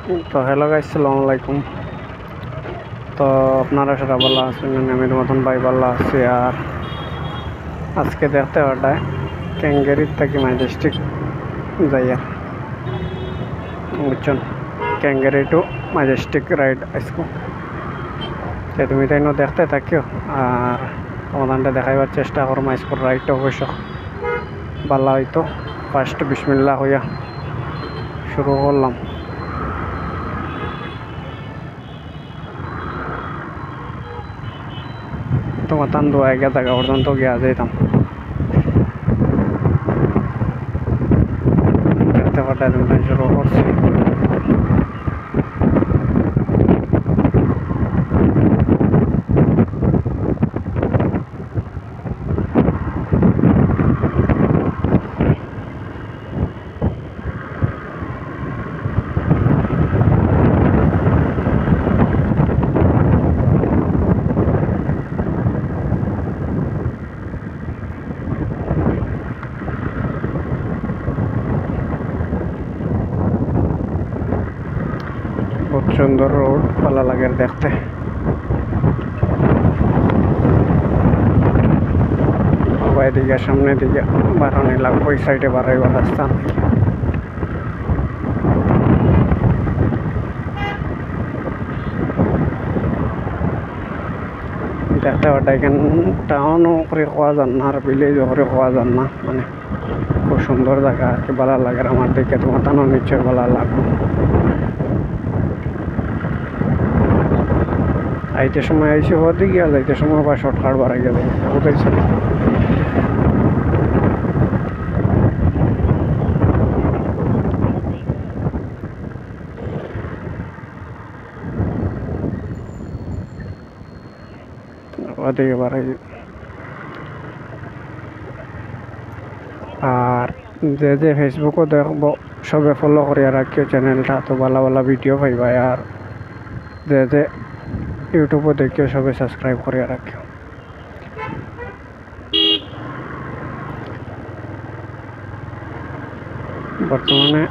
তো hello guys, আসসালামু আলাইকুম। তো আপনারা সবাই ভালো আছেন? আমি মতন ভাই ভালো আছি। আর আজকে দেখতে পাঠায় ক্যাঙ্গেরির থেকে ম্যাজেস্টিক যাইয়া বুঝছেন, ক্যাঙ্গেরি টু ম্যাজেস্টিক রাইড আজকে। তুমি তাই দেখতে থাকিও আর সমাধানটা দেখাইবার চেষ্টা করো। আজকের রাইডটা অবশ্য ভালো হইতো। ফার্স্ট বিসমিল্লাহ হইয়া শুরু করলাম। তোমার তান দোয়া গিয়া জায়গা পর্যন্ত গিয়া যাইতাম। দেখতে পাঠায় তুমি শুরু করছি। बहुत सुंदर रोड, ভালো লাগে দেখতে। দিকে সামনে দিকে বাড়ানি লাগবে, ওই সাইডে বাড়াইবার রাস্তা নেই। দেখতে পাটা এখান টাউনও করে খাওয়া যান না আর ভিলেজও করে খাওয়া যান না, মানে খুব সুন্দর জায়গা আর কি। ভালো লাগে আমার দিকে, তোমার টানো নিশ্চয় ভালো লাগবে। আইতে সময় আইসি হওয়ার দিকে আর যাইতে সময় বা শর্টকাট বাড়াই যাবে ওটাই ছিল। ওদিকে বাড়াই। আর যে ফেসবুকও দেখব সবে ফলো করিয়া রাখিও চ্যানেলটা, তো ভালো ভালো ভিডিও পাইবা। আর যে ইউটিউবও দেখিও সবে সাবস্ক্রাইব করিয়া রাখিও। বর্তমানে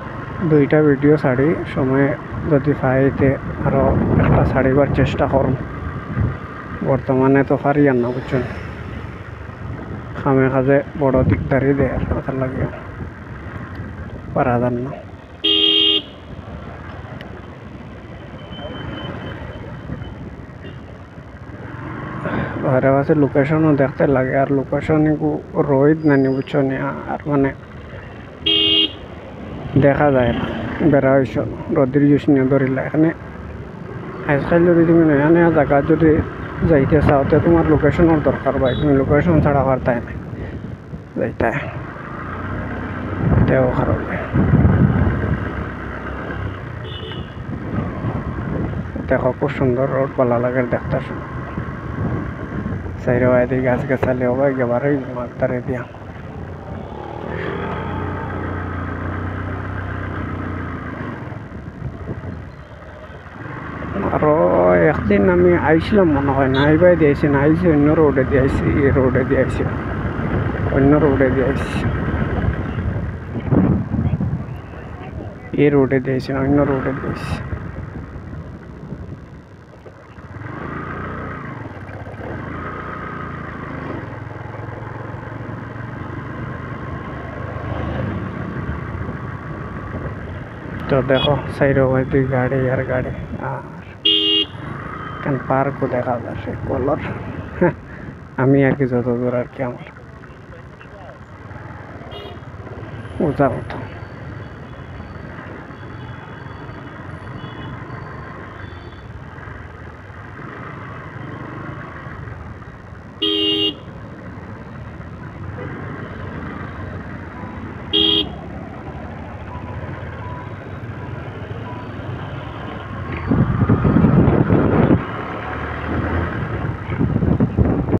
দুইটা ভিডিও ছাড়ি, সময় যদি পাইতে আরও একটা ছাড়িবার চেষ্টা করুন। বর্তমানে তো পারি আর না, বুঝছেন, খামে কাজে বড় দিকদারি দেয় আর কথা লাগে পারা যান না। ঘরে কাছে লোকেশনও দেখতে লাগে, আর লোকেশন রোহিত নানি বুঝছেন। আর মানে দেখা যায় না বেড়া হয়েছ রোদ্রির জুস নিয়ে ধরিলা। এখানে আজকাল যদি তুমি নয়া নয়া জায়গা যদি যাইতে চাও তো তোমার লোকেশনের দরকার ভাই। তুমি লোকেশন ছাড়া পারতাই না যাইতে তেও খারাপ। দেখো খুব সুন্দর রোড, ভালো লাগে দেখতে। সাইডে বাইরে গাছ গাছালি হবে একেবারে মাথারে দিয়া। আরও একদিন আমি আইছিলাম মনে হয়, না আইবাই দিয়েছি না, আইসি অন্য রোডে দিয়ে আইসি, এই রোডে দিয়ে আইসি, অন্য রোডে দিয়ে আইসি, এই রোডে দিয়েছি না অন্য রোডে দিয়েছি। তো দেখো সাইডে হয়তো গাড়ি আর গাড়ি, আর কেন পার্কও দেখা যাচ্ছে কলর। আমি আর কি যত দূর আর কি আমার বোঝার মতো।